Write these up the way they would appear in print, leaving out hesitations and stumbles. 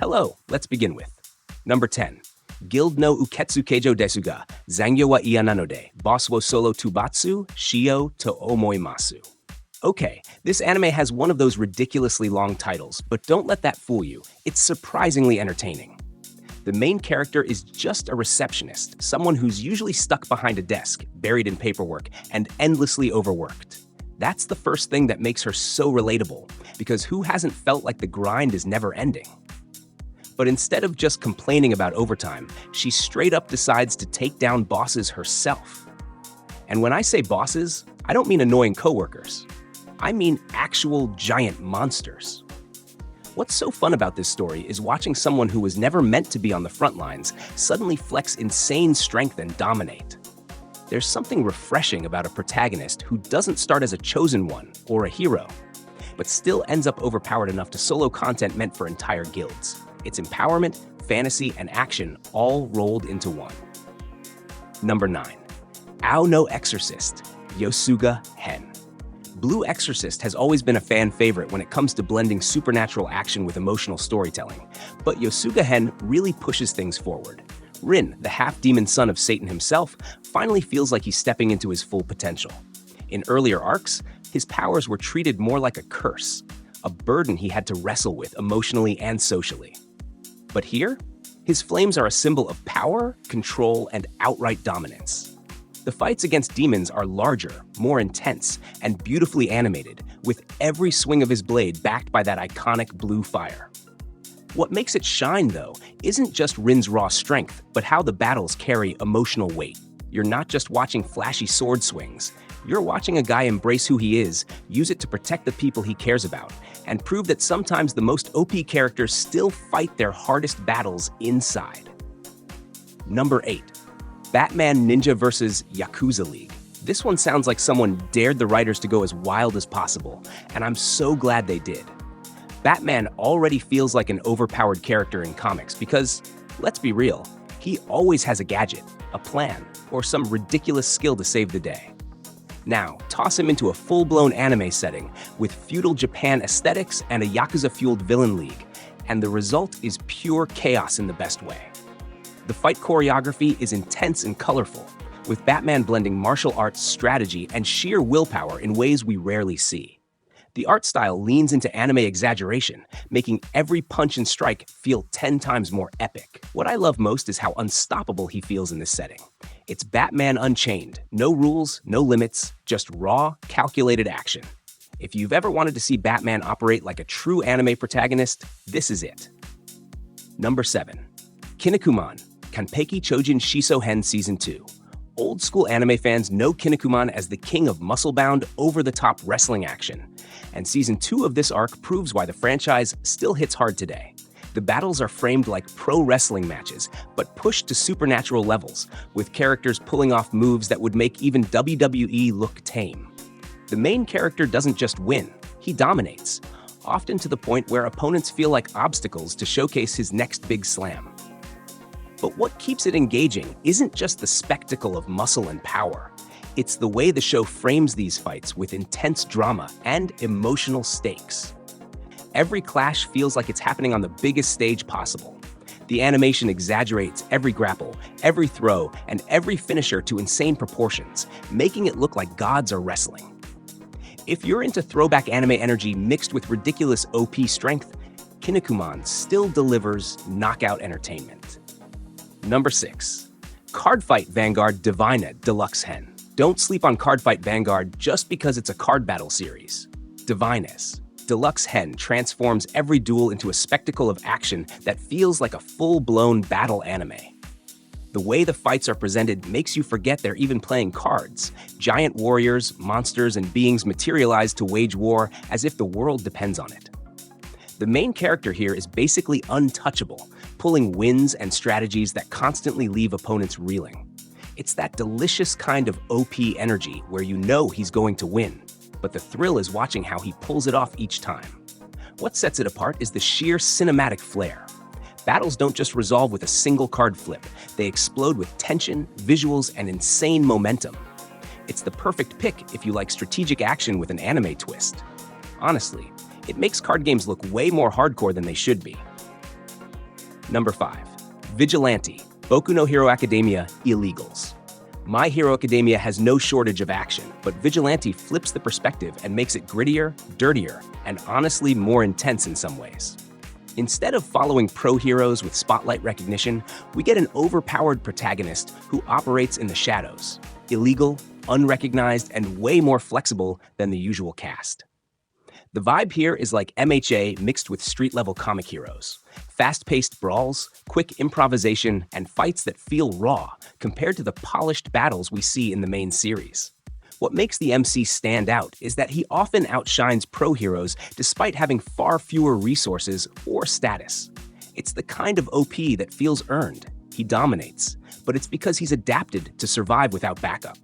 Hello, let's begin with. Number 10. Guild no uketsu keijo desu ga, zangyo wa iya nanode, boss wo solo tubatsu, shio to omoimasu. Okay, this anime has one of those ridiculously long titles, but don't let that fool you. It's surprisingly entertaining. The main character is just a receptionist, someone who's usually stuck behind a desk, buried in paperwork, and endlessly overworked. That's the first thing that makes her so relatable, because who hasn't felt like the grind is never ending? But instead of just complaining about overtime, she straight up decides to take down bosses herself. And when I say bosses, I don't mean annoying coworkers. I mean actual giant monsters. What's so fun about this story is watching someone who was never meant to be on the front lines suddenly flex insane strength and dominate. There's something refreshing about a protagonist who doesn't start as a chosen one or a hero, but still ends up overpowered enough to solo content meant for entire guilds. It's empowerment, fantasy, and action all rolled into one. Number 9. Ao no Exorcist, Yosuga Hen. Blue Exorcist has always been a fan favorite when it comes to blending supernatural action with emotional storytelling, but Yosuga Hen really pushes things forward. Rin, the half-demon son of Satan himself, finally feels like he's stepping into his full potential. In earlier arcs, his powers were treated more like a curse, a burden he had to wrestle with emotionally and socially. But here, his flames are a symbol of power, control, and outright dominance. The fights against demons are larger, more intense, and beautifully animated, with every swing of his blade backed by that iconic blue fire. What makes it shine, though, isn't just Rin's raw strength, but how the battles carry emotional weight. You're not just watching flashy sword swings. You're watching a guy embrace who he is, use it to protect the people he cares about, and prove that sometimes the most OP characters still fight their hardest battles inside. Number 8. Batman Ninja vs. Yakuza League. This one sounds like someone dared the writers to go as wild as possible, and I'm so glad they did. Batman already feels like an overpowered character in comics because, let's be real, he always has a gadget, a plan, or some ridiculous skill to save the day. Now, toss him into a full-blown anime setting with feudal Japan aesthetics and a Yakuza-fueled villain league, and the result is pure chaos in the best way. The fight choreography is intense and colorful, with Batman blending martial arts, strategy, and sheer willpower in ways we rarely see. The art style leans into anime exaggeration, making every punch and strike feel 10 times more epic. What I love most is how unstoppable he feels in this setting. It's Batman Unchained, no rules, no limits, just raw, calculated action. If you've ever wanted to see Batman operate like a true anime protagonist, this is it. Number 7. Kinnikuman, Kanpeki Chojin Shiso Hen Season 2. Old school anime fans know Kinnikuman as the king of muscle-bound, over-the-top wrestling action. And Season 2 of this arc proves why the franchise still hits hard today. The battles are framed like pro wrestling matches, but pushed to supernatural levels, with characters pulling off moves that would make even WWE look tame. The main character doesn't just win, he dominates, often to the point where opponents feel like obstacles to showcase his next big slam. But what keeps it engaging isn't just the spectacle of muscle and power. It's the way the show frames these fights with intense drama and emotional stakes. Every clash feels like it's happening on the biggest stage possible. The animation exaggerates every grapple, every throw, and every finisher to insane proportions, making it look like gods are wrestling. If you're into throwback anime energy mixed with ridiculous OP strength, Kinnikuman still delivers knockout entertainment. Number 6. Cardfight Vanguard Divina Deluxe Hen. Don't sleep on Cardfight Vanguard just because it's a card battle series. Divines, Deluxe Hen transforms every duel into a spectacle of action that feels like a full-blown battle anime. The way the fights are presented makes you forget they're even playing cards. Giant warriors, monsters, and beings materialize to wage war as if the world depends on it. The main character here is basically untouchable, pulling wins and strategies that constantly leave opponents reeling. It's that delicious kind of OP energy where you know he's going to win, but the thrill is watching how he pulls it off each time. What sets it apart is the sheer cinematic flair. Battles don't just resolve with a single card flip, they explode with tension, visuals, and insane momentum. It's the perfect pick if you like strategic action with an anime twist. Honestly, it makes card games look way more hardcore than they should be. Number 5. Vigilante, Boku no Hero Academia Illegals. My Hero Academia has no shortage of action, but Vigilante flips the perspective and makes it grittier, dirtier, and honestly more intense in some ways. Instead of following pro heroes with spotlight recognition, we get an overpowered protagonist who operates in the shadows, illegal, unrecognized, and way more flexible than the usual cast. The vibe here is like MHA mixed with street-level comic heroes. Fast-paced brawls, quick improvisation, and fights that feel raw compared to the polished battles we see in the main series. What makes the MC stand out is that he often outshines pro heroes despite having far fewer resources or status. It's the kind of OP that feels earned. He dominates, but it's because he's adapted to survive without backup.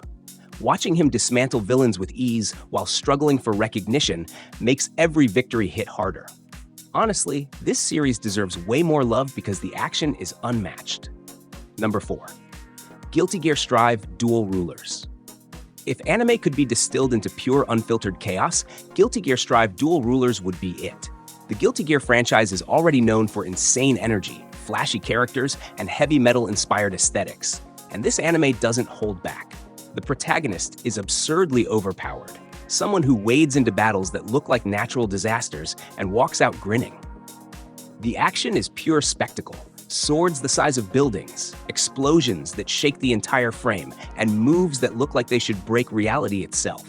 Watching him dismantle villains with ease while struggling for recognition makes every victory hit harder. Honestly, this series deserves way more love because the action is unmatched. Number 4. Guilty Gear Strive Dual Rulers. If anime could be distilled into pure unfiltered chaos, Guilty Gear Strive Dual Rulers would be it. The Guilty Gear franchise is already known for insane energy, flashy characters, and heavy metal-inspired aesthetics, and this anime doesn't hold back. The protagonist is absurdly overpowered, someone who wades into battles that look like natural disasters and walks out grinning. The action is pure spectacle. Swords the size of buildings, explosions that shake the entire frame, and moves that look like they should break reality itself.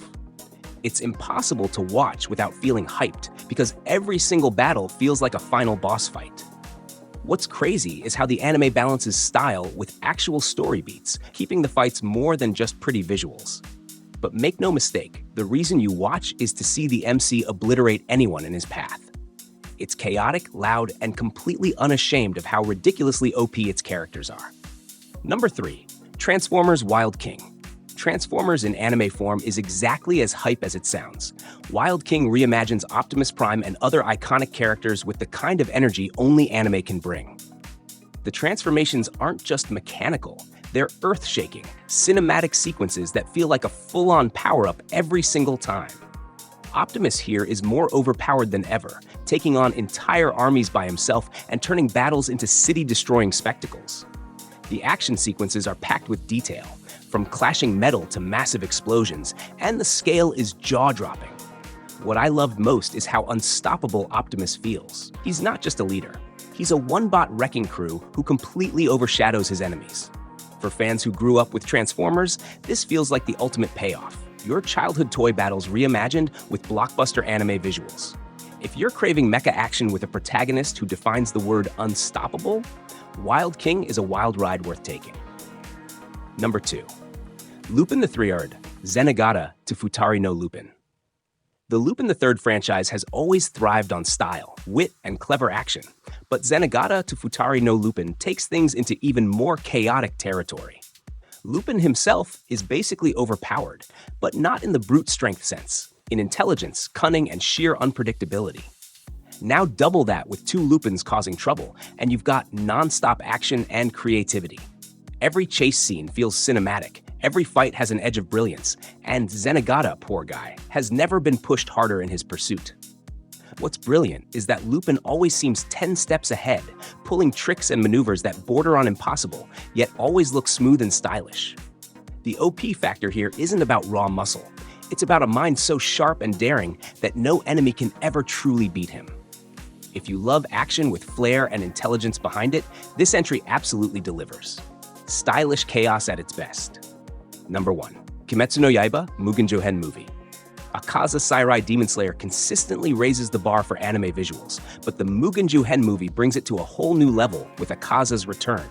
It's impossible to watch without feeling hyped, because every single battle feels like a final boss fight. What's crazy is how the anime balances style with actual story beats, keeping the fights more than just pretty visuals. But make no mistake, the reason you watch is to see the MC obliterate anyone in his path. It's chaotic, loud, and completely unashamed of how ridiculously OP its characters are. Number 3. Transformers Wild King. Transformers in anime form is exactly as hype as it sounds. Wild King reimagines Optimus Prime and other iconic characters with the kind of energy only anime can bring. The transformations aren't just mechanical, they're earth-shaking, cinematic sequences that feel like a full-on power-up every single time. Optimus here is more overpowered than ever, taking on entire armies by himself and turning battles into city-destroying spectacles. The action sequences are packed with detail, from clashing metal to massive explosions, and the scale is jaw-dropping. What I loved most is how unstoppable Optimus feels. He's not just a leader, he's a one-bot wrecking crew who completely overshadows his enemies. For fans who grew up with Transformers, this feels like the ultimate payoff. Your childhood toy battles reimagined with blockbuster anime visuals. If you're craving mecha action with a protagonist who defines the word unstoppable, Wild King is a wild ride worth taking. Number 2. Lupin the Third, Zenigata to Futari no Lupin. The Lupin the Third franchise has always thrived on style, wit, and clever action, but Zenigata to Futari no Lupin takes things into even more chaotic territory. Lupin himself is basically overpowered, but not in the brute strength sense, in intelligence, cunning, and sheer unpredictability. Now double that with 2 Lupins causing trouble, and you've got non-stop action and creativity. Every chase scene feels cinematic, every fight has an edge of brilliance, and Zenigata, poor guy, has never been pushed harder in his pursuit. What's brilliant is that Lupin always seems 10 steps ahead, pulling tricks and maneuvers that border on impossible, yet always look smooth and stylish. The OP factor here isn't about raw muscle. It's about a mind so sharp and daring that no enemy can ever truly beat him. If you love action with flair and intelligence behind it, this entry absolutely delivers. Stylish chaos at its best. Number 1. Kimetsu no Yaiba Mugen Johen Movie. Akaza Sairai Demon Slayer consistently raises the bar for anime visuals, but the Mugen Johen movie brings it to a whole new level with Akaza's return.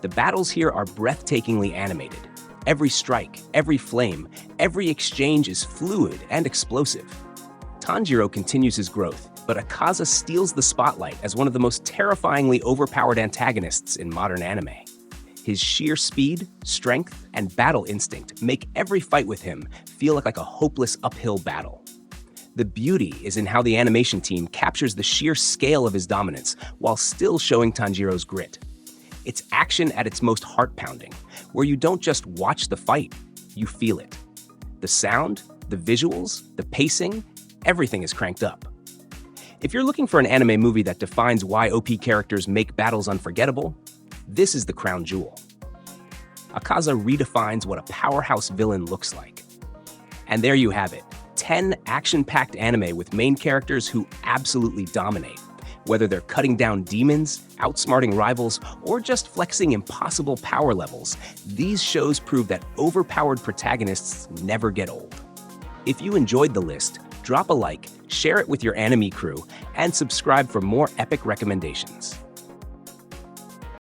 The battles here are breathtakingly animated. Every strike, every flame, every exchange is fluid and explosive. Tanjiro continues his growth, but Akaza steals the spotlight as one of the most terrifyingly overpowered antagonists in modern anime. His sheer speed, strength, and battle instinct make every fight with him feel like a hopeless uphill battle. The beauty is in how the animation team captures the sheer scale of his dominance while still showing Tanjiro's grit. It's action at its most heart-pounding, where you don't just watch the fight, you feel it. The sound, the visuals, the pacing, everything is cranked up. If you're looking for an anime movie that defines why OP characters make battles unforgettable, this is the crown jewel. Akaza redefines what a powerhouse villain looks like. And there you have it, 10 action-packed anime with main characters who absolutely dominate. Whether they're cutting down demons, outsmarting rivals, or just flexing impossible power levels, these shows prove that overpowered protagonists never get old. If you enjoyed the list, drop a like, share it with your anime crew, and subscribe for more epic recommendations.